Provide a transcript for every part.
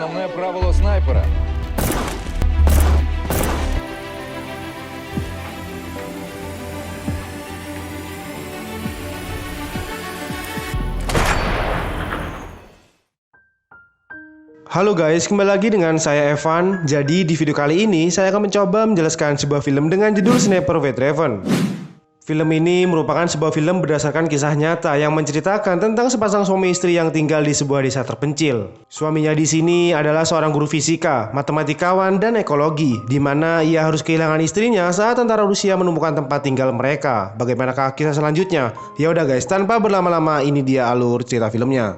Основное правило снайпера. Halo guys, kembali lagi dengan saya Evan. Jadi di video kali ini saya akan mencoba menjelaskan sebuah film dengan judul Sniper White Raven. Film ini merupakan sebuah film berdasarkan kisah nyata yang menceritakan tentang sepasang suami istri yang tinggal di sebuah desa terpencil. Suaminya di sini adalah seorang guru fisika, matematikawan, dan ekologi, di mana ia harus kehilangan istrinya saat tentara Rusia menemukan tempat tinggal mereka. Bagaimanakah kisah selanjutnya? Ya udah guys, tanpa berlama-lama ini dia alur cerita filmnya.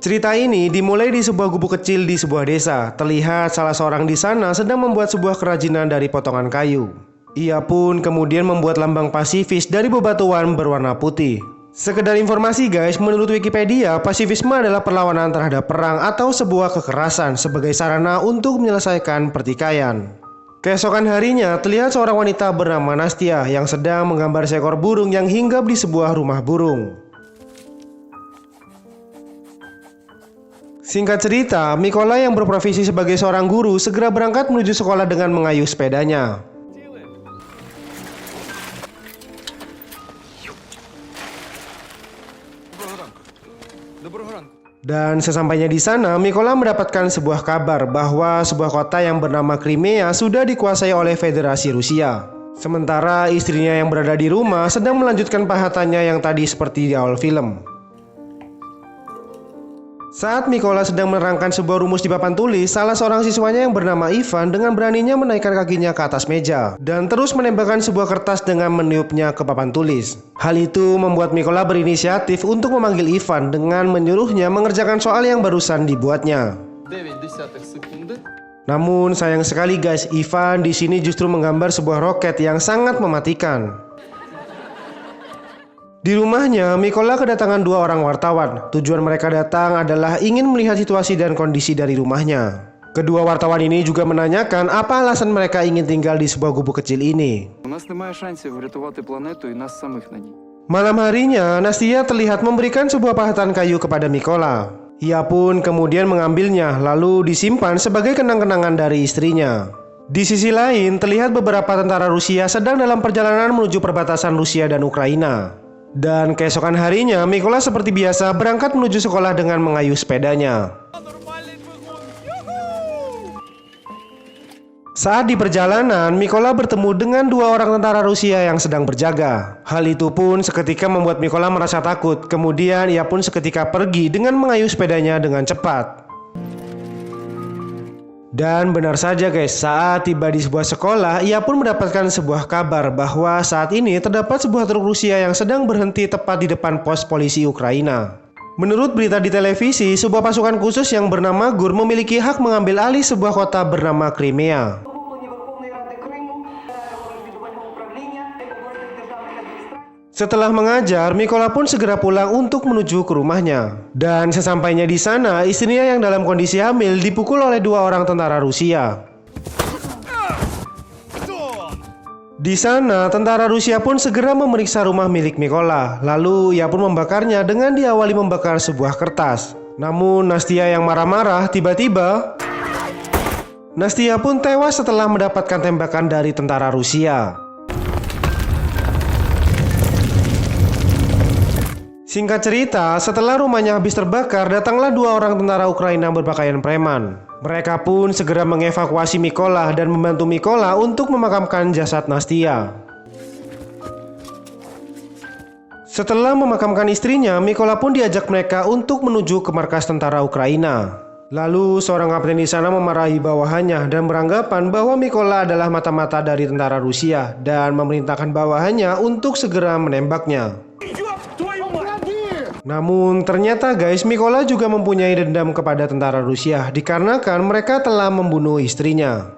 Cerita ini dimulai di sebuah gubuk kecil di sebuah desa. Terlihat salah seorang di sana sedang membuat sebuah kerajinan dari potongan kayu. Ia pun kemudian membuat lambang pasifis dari bebatuan berwarna putih. Sekedar informasi guys, menurut Wikipedia, pasifisme adalah perlawanan terhadap perang atau sebuah kekerasan sebagai sarana untuk menyelesaikan pertikaian. Keesokan harinya, terlihat seorang wanita bernama Nastia yang sedang menggambar seekor burung yang hinggap di sebuah rumah burung. Singkat cerita, Mikola yang berprofesi sebagai seorang guru segera berangkat menuju sekolah dengan mengayuh sepedanya. Dan sesampainya di sana, Mikola mendapatkan sebuah kabar bahwa sebuah kota yang bernama Crimea sudah dikuasai oleh Federasi Rusia. Sementara istrinya yang berada di rumah sedang melanjutkan pahatannya yang tadi seperti di awal film. Saat Mikola sedang menerangkan sebuah rumus di papan tulis, salah seorang siswanya yang bernama Ivan dengan beraninya menaikkan kakinya ke atas meja dan terus menembakkan sebuah kertas dengan meniupnya ke papan tulis. Hal itu membuat Mikola berinisiatif untuk memanggil Ivan dengan menyuruhnya mengerjakan soal yang barusan dibuatnya. Namun sayang sekali guys, Ivan di sini justru menggambar sebuah roket yang sangat mematikan. Di rumahnya, Mikola kedatangan dua orang wartawan. Tujuan mereka datang adalah ingin melihat situasi dan kondisi dari rumahnya. Kedua wartawan ini juga menanyakan apa alasan mereka ingin tinggal di sebuah gubuk kecil ini. Malam harinya, Nastia terlihat memberikan sebuah pahatan kayu kepada Mikola. Ia pun kemudian mengambilnya lalu disimpan sebagai kenang-kenangan dari istrinya. Di sisi lain, terlihat beberapa tentara Rusia sedang dalam perjalanan menuju perbatasan Rusia dan Ukraina. Dan keesokan harinya, Mikola seperti biasa berangkat menuju sekolah dengan mengayuh sepedanya. Saat di perjalanan, Mikola bertemu dengan dua orang tentara Rusia yang sedang berjaga. Hal itu pun seketika membuat Mikola merasa takut. Kemudian ia pun seketika pergi dengan mengayuh sepedanya dengan cepat. Dan benar saja guys, saat tiba di sebuah sekolah, ia pun mendapatkan sebuah kabar bahwa saat ini terdapat sebuah truk Rusia yang sedang berhenti tepat di depan pos polisi Ukraina. Menurut berita di televisi, sebuah pasukan khusus yang bernama GUR memiliki hak mengambil alih sebuah kota bernama Crimea. Setelah mengajar, Mikola pun segera pulang untuk menuju ke rumahnya. Dan sesampainya di sana, istrinya yang dalam kondisi hamil dipukul oleh dua orang tentara Rusia. Di sana, tentara Rusia pun segera memeriksa rumah milik Mikola. Lalu ia pun membakarnya dengan diawali membakar sebuah kertas. Namun Nastia yang marah-marah tiba-tiba Nastia pun tewas setelah mendapatkan tembakan dari tentara Rusia. Singkat cerita, setelah rumahnya habis terbakar, datanglah dua orang tentara Ukraina berpakaian preman. Mereka pun segera mengevakuasi Mikola dan membantu Mikola untuk memakamkan jasad Nastia. Setelah memakamkan istrinya, Mikola pun diajak mereka untuk menuju ke markas tentara Ukraina. Lalu seorang kapten di sana memarahi bawahannya dan beranggapan bahwa Mikola adalah mata-mata dari tentara Rusia dan memerintahkan bawahannya untuk segera menembaknya. Namun ternyata guys, Mikola juga mempunyai dendam kepada tentara Rusia dikarenakan mereka telah membunuh istrinya.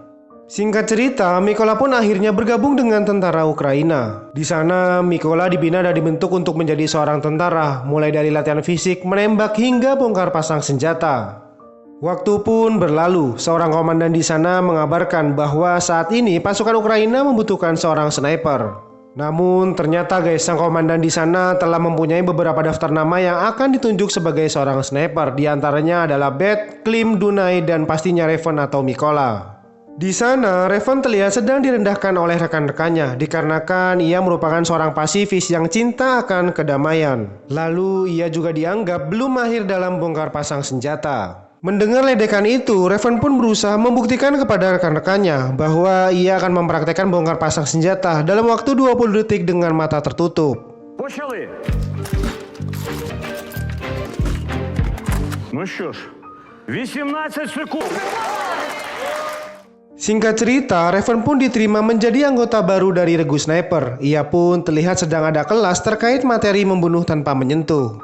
Singkat cerita, Mikola pun akhirnya bergabung dengan tentara Ukraina. Di sana, Mikola dibina dan dibentuk untuk menjadi seorang tentara, mulai dari latihan fisik, menembak hingga bongkar pasang senjata. Waktu pun berlalu, seorang komandan di sana mengabarkan bahwa saat ini pasukan Ukraina membutuhkan seorang sniper. Namun ternyata guys, sang komandan di sana telah mempunyai beberapa daftar nama yang akan ditunjuk sebagai seorang sniper. Di antaranya adalah Beth, Klim, Dunay, dan pastinya Raven atau Mikola. Di sana, Raven terlihat sedang direndahkan oleh rekan-rekannya dikarenakan ia merupakan seorang pasifis yang cinta akan kedamaian. Lalu ia juga dianggap belum mahir dalam bongkar pasang senjata. Mendengar ledekan itu, Raven pun berusaha membuktikan kepada rekan-rekannya bahwa ia akan mempraktekkan bongkar pasang senjata dalam waktu 20 detik dengan mata tertutup. Ну що ж, 18 секунд. Singkat cerita, Raven pun diterima menjadi anggota baru dari regu sniper. Ia pun terlihat sedang ada kelas terkait materi membunuh tanpa menyentuh.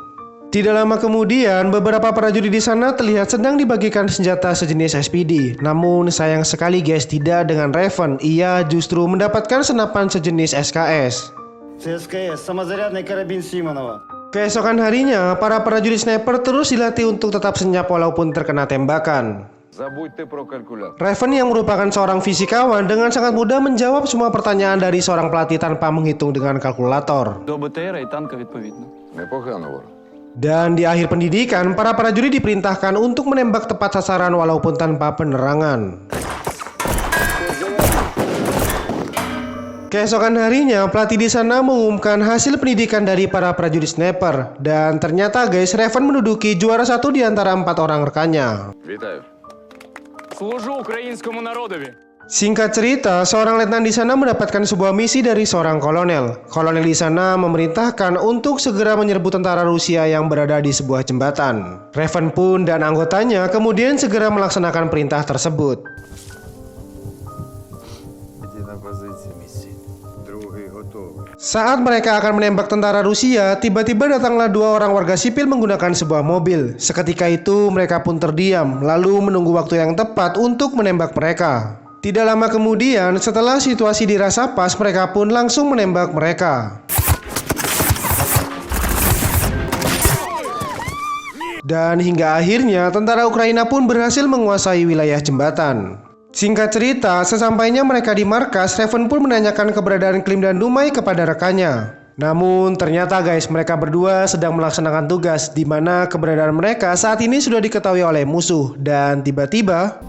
Tidak lama kemudian, beberapa prajurit di sana terlihat sedang dibagikan senjata sejenis SPD. Namun sayang sekali guys, tidak dengan Raven. Ia justru mendapatkan senapan sejenis SKS. СКС, самозарядный карабин Симонова. Keesokan harinya, para prajurit sniper terus dilatih untuk tetap senyap walaupun terkena tembakan. Raven yang merupakan seorang fisikawan dengan sangat mudah menjawab semua pertanyaan dari seorang pelatih tanpa menghitung dengan kalkulator. Dan di akhir pendidikan, para prajurit diperintahkan untuk menembak tepat sasaran walaupun tanpa penerangan. Keesokan harinya, pelatih di sana mengumumkan hasil pendidikan dari para prajurit sniper. Dan ternyata guys, Raven menduduki juara satu di antara 4 orang rekannya. Singkat cerita, seorang letnan di sana mendapatkan sebuah misi dari seorang kolonel. Kolonel di sana memerintahkan untuk segera menyerbu tentara Rusia yang berada di sebuah jembatan. Raven pun dan anggotanya kemudian segera melaksanakan perintah tersebut. Saat mereka akan menembak tentara Rusia, tiba-tiba datanglah 2 orang warga sipil menggunakan sebuah mobil. Seketika itu mereka pun terdiam, lalu menunggu waktu yang tepat untuk menembak mereka. Tidak lama kemudian, setelah situasi dirasa pas, mereka pun langsung menembak mereka. Dan hingga akhirnya, tentara Ukraina pun berhasil menguasai wilayah jembatan. Singkat cerita, sesampainya mereka di markas, Raven pun menanyakan keberadaan Klim dan Dunay kepada rekannya. Namun ternyata guys, mereka berdua sedang melaksanakan tugas di mana keberadaan mereka saat ini sudah diketahui oleh musuh. Dan tiba-tiba,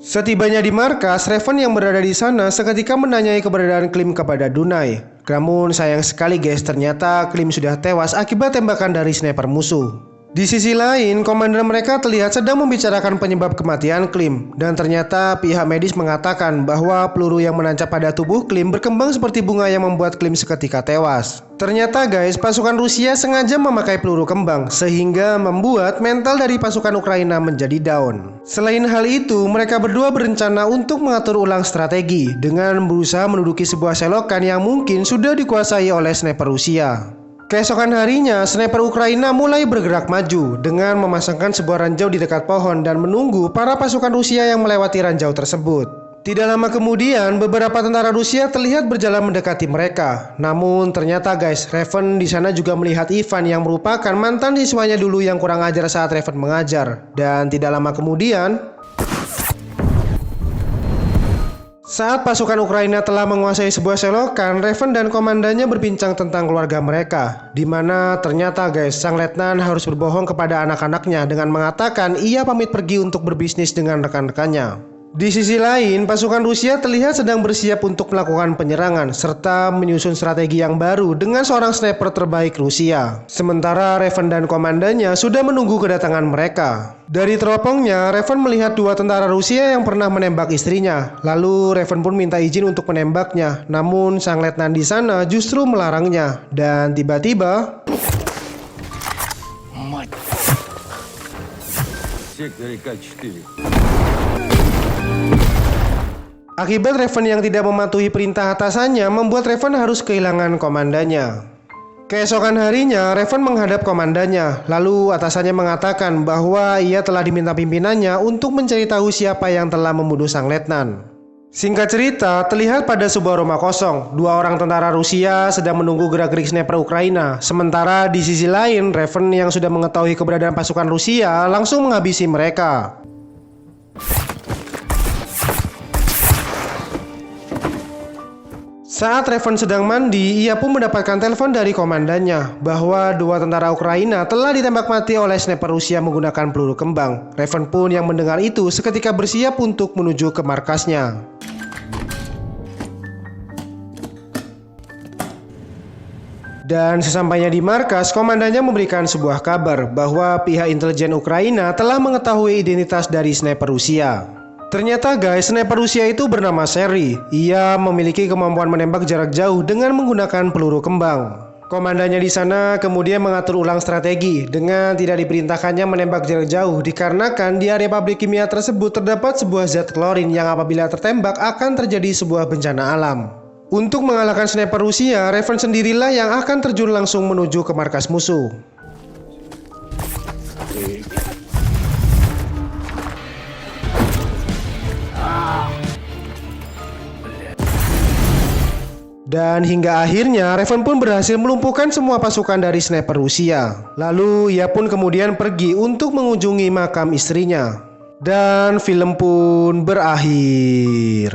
setibanya di markas, Raven yang berada di sana seketika menanyai keberadaan Klim kepada Dunay. Namun sayang sekali guys, ternyata Klim sudah tewas akibat tembakan dari sniper musuh. Di sisi lain, komandan mereka terlihat sedang membicarakan penyebab kematian Klim. Dan ternyata pihak medis mengatakan bahwa peluru yang menancap pada tubuh Klim berkembang seperti bunga yang membuat Klim seketika tewas. Ternyata guys, pasukan Rusia sengaja memakai peluru kembang sehingga membuat mental dari pasukan Ukraina menjadi down. Selain hal itu, mereka berdua berencana untuk mengatur ulang strategi dengan berusaha menduduki sebuah selokan yang mungkin sudah dikuasai oleh sniper Rusia. Keesokan harinya, sniper Ukraina mulai bergerak maju dengan memasangkan sebuah ranjau di dekat pohon dan menunggu para pasukan Rusia yang melewati ranjau tersebut. Tidak lama kemudian, beberapa tentara Rusia terlihat berjalan mendekati mereka. Namun ternyata guys, Raven di sana juga melihat Ivan yang merupakan mantan siswanya dulu yang kurang ajar saat Raven mengajar. Dan tidak lama kemudian, saat pasukan Ukraina telah menguasai sebuah selokan, Raven dan komandannya berbincang tentang keluarga mereka. Di mana ternyata guys, sang letnan harus berbohong kepada anak-anaknya dengan mengatakan ia pamit pergi untuk berbisnis dengan rekan-rekannya. Di sisi lain, pasukan Rusia terlihat sedang bersiap untuk melakukan penyerangan serta menyusun strategi yang baru dengan seorang sniper terbaik Rusia. Sementara Raven dan komandannya sudah menunggu kedatangan mereka. Dari teropongnya, Raven melihat 2 tentara Rusia yang pernah menembak istrinya. Lalu Raven pun minta izin untuk menembaknya. Namun sang letnan di sana justru melarangnya. Dan tiba-tiba, akibat Raven yang tidak mematuhi perintah atasannya membuat Raven harus kehilangan komandannya. Keesokan harinya, Raven menghadap komandannya. Lalu atasannya mengatakan bahwa ia telah diminta pimpinannya untuk mencari tahu siapa yang telah membunuh sang letnan. Singkat cerita, terlihat pada sebuah rumah kosong, 2 orang tentara Rusia sedang menunggu gerak-gerik sniper Ukraina. Sementara di sisi lain, Raven yang sudah mengetahui keberadaan pasukan Rusia langsung menghabisi mereka. Saat Raven sedang mandi, ia pun mendapatkan telepon dari komandannya bahwa 2 tentara Ukraina telah ditembak mati oleh sniper Rusia menggunakan peluru kembang. Raven pun yang mendengar itu seketika bersiap untuk menuju ke markasnya. Dan sesampainya di markas, komandannya memberikan sebuah kabar bahwa pihak intelijen Ukraina telah mengetahui identitas dari sniper Rusia. Ternyata guys, sniper Rusia itu bernama Seri. Ia memiliki kemampuan menembak jarak jauh dengan menggunakan peluru kembang. Komandannya di sana kemudian mengatur ulang strategi dengan tidak diperintahkannya menembak jarak jauh dikarenakan di area pabrik kimia tersebut terdapat sebuah zat klorin yang apabila tertembak akan terjadi sebuah bencana alam. Untuk mengalahkan sniper Rusia, Raven sendirilah yang akan terjun langsung menuju ke markas musuh. Dan hingga akhirnya Raven pun berhasil melumpuhkan semua pasukan dari sniper Rusia. Lalu ia pun kemudian pergi untuk mengunjungi makam istrinya. Dan film pun berakhir.